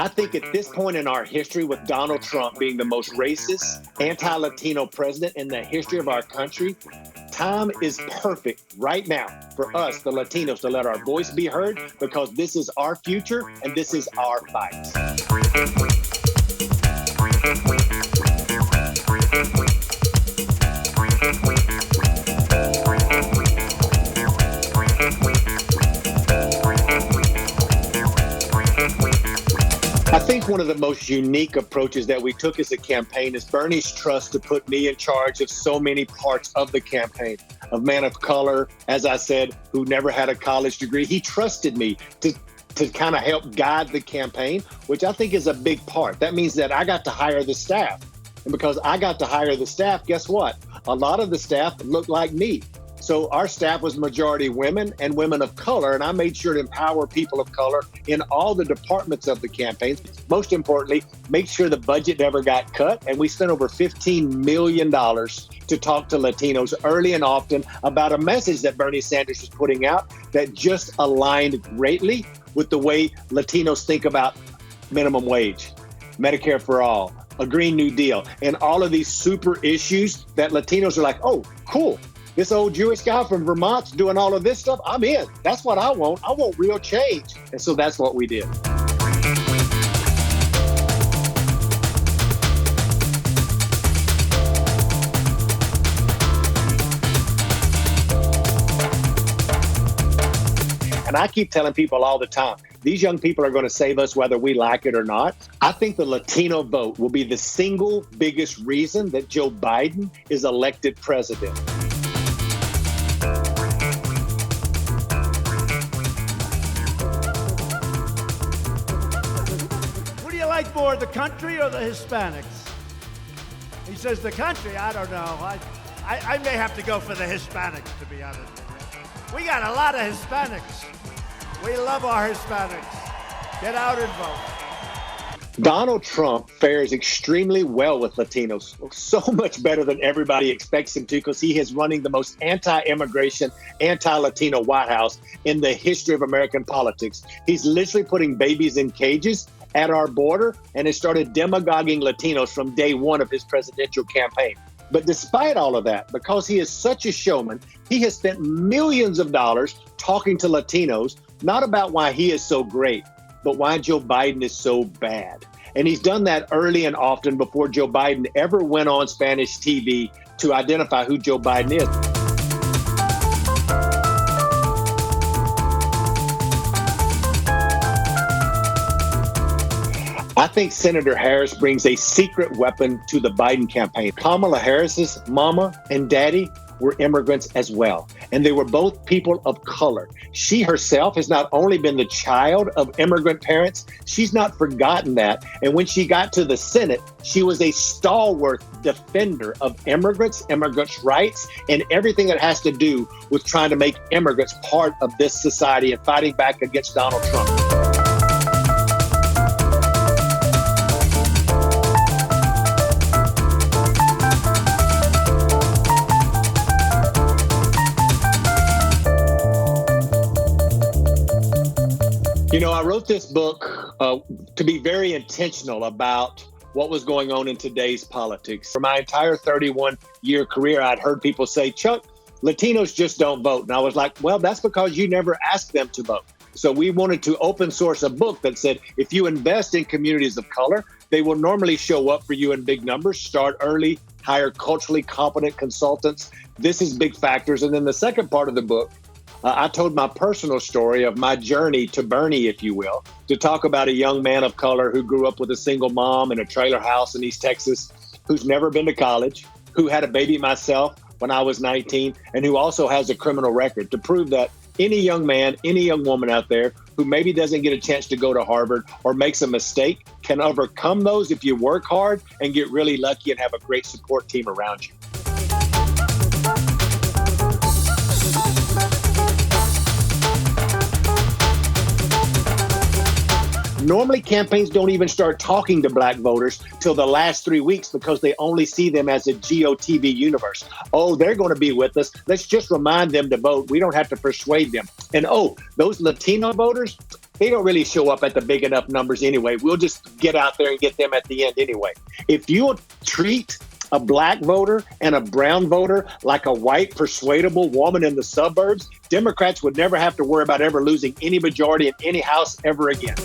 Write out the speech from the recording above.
I think at this point in our history, with Donald Trump being the most racist, anti-Latino president in the history of our country, time is perfect right now for us, the Latinos, to let our voice be heard, because this is our future and this is our fight. I think one of the most unique approaches that we took as a campaign is Bernie's trust to put me in charge of so many parts of the campaign. A man of color, as I said, who never had a college degree. He trusted me to kind of help guide the campaign, which I think is a big part. That means that I got to hire the staff. And because I got to hire the staff, guess what? A lot of the staff looked like me. So our staff was majority women and women of color, and I made sure to empower people of color in all the departments of the campaigns. Most importantly, make sure the budget never got cut, and we spent over $15 million to talk to Latinos early and often about a message that Bernie Sanders was putting out that just aligned greatly with the way Latinos think about minimum wage, Medicare for all, a Green New Deal, and all of these super issues that Latinos are like, oh, cool. This old Jewish guy from Vermont's doing all of this stuff. I'm in. That's what I want. I want real change. And so that's what we did. And I keep telling people all the time, these young people are going to save us whether we like it or not. I think the Latino vote will be the single biggest reason that Joe Biden is elected president. More the country or the Hispanics? He says the country. I don't know. I may have to go for the Hispanics, to be honest with you. We got a lot of Hispanics. We love our Hispanics. Get out and vote. Donald Trump fares extremely well with Latinos, so much better than everybody expects him to, because he is running the most anti-immigration, anti-Latino White House in the history of American politics. He's literally putting babies in cages at our border, and has started demagoguing Latinos from day one of his presidential campaign. But despite all of that, because he is such a showman, he has spent millions of dollars talking to Latinos, not about why he is so great, but why Joe Biden is so bad. And he's done that early and often before Joe Biden ever went on Spanish TV to identify who Joe Biden is. I think Senator Harris brings a secret weapon to the Biden campaign. Kamala Harris's mama and daddy were immigrants as well, and they were both people of color. She herself has not only been the child of immigrant parents, she's not forgotten that. And when she got to the Senate, she was a stalwart defender of immigrants' rights, and everything that has to do with trying to make immigrants part of this society and fighting back against Donald Trump. You know, I wrote this book to be very intentional about what was going on in today's politics. For my entire 31-year career, I'd heard people say, Chuck, Latinos just don't vote. And I was like, well, that's because you never asked them to vote. So we wanted to open source a book that said, if you invest in communities of color, they will normally show up for you in big numbers. Start early, hire culturally competent consultants. This is big factors. And then the second part of the book, I told my personal story of my journey to Bernie, if you will, to talk about a young man of color who grew up with a single mom in a trailer house in East Texas, who's never been to college, who had a baby myself when I was 19, and who also has a criminal record, to prove that any young man, any young woman out there who maybe doesn't get a chance to go to Harvard or makes a mistake can overcome those if you work hard and get really lucky and have a great support team around you. Normally, campaigns don't even start talking to black voters till the last 3 weeks because they only see them as a GOTV universe. Oh, they're going to be with us. Let's just remind them to vote. We don't have to persuade them. And oh, those Latino voters, they don't really show up at the big enough numbers anyway. We'll just get out there and get them at the end anyway. If you treat a black voter and a brown voter like a white, persuadable woman in the suburbs, Democrats would never have to worry about ever losing any majority in any house ever again.